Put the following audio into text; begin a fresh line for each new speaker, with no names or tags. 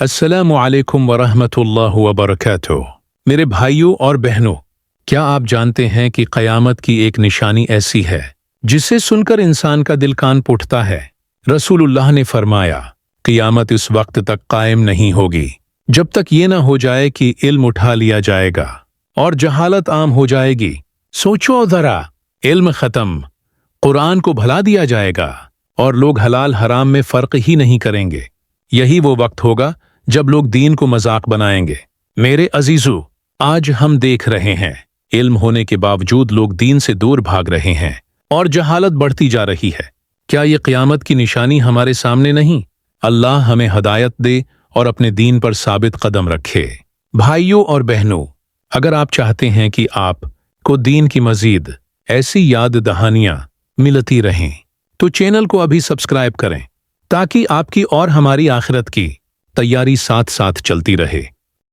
अस्सलामु अलैकुम वरहमतुल्लाहि वबरकातुह। मेरे भाइयों और बहनों, क्या आप जानते हैं कि क़यामत की एक निशानी ऐसी है जिसे सुनकर इंसान का दिल कांप उठता है। रसूलुल्लाह ने फरमाया, क़यामत इस वक्त तक कायम नहीं होगी जब तक ये ना हो जाए कि इल्म उठा लिया जाएगा और जहालत आम हो जाएगी। सोचो ज़रा, इल्म ख़त्म, कुरान को भुला दिया जाएगा और लोग हलाल हराम में फ़र्क ही नहीं करेंगे। यही वो वक्त होगा जब लोग दीन को मजाक बनाएंगे। मेरे अजीजों, आज हम देख रहे हैं इल्म होने के बावजूद लोग दीन से दूर भाग रहे हैं और जहालत बढ़ती जा रही है। क्या ये क़यामत की निशानी हमारे सामने नहीं? अल्लाह हमें हदायत दे और अपने दीन पर साबित कदम रखे। भाइयों और बहनों, अगर आप चाहते हैं कि आप को दीन की मजीद ऐसी याद दहानियां मिलती रहें तो चैनल को अभी सब्सक्राइब करें ताकि आपकी और हमारी आखिरत की तैयारी साथ साथ चलती रहे।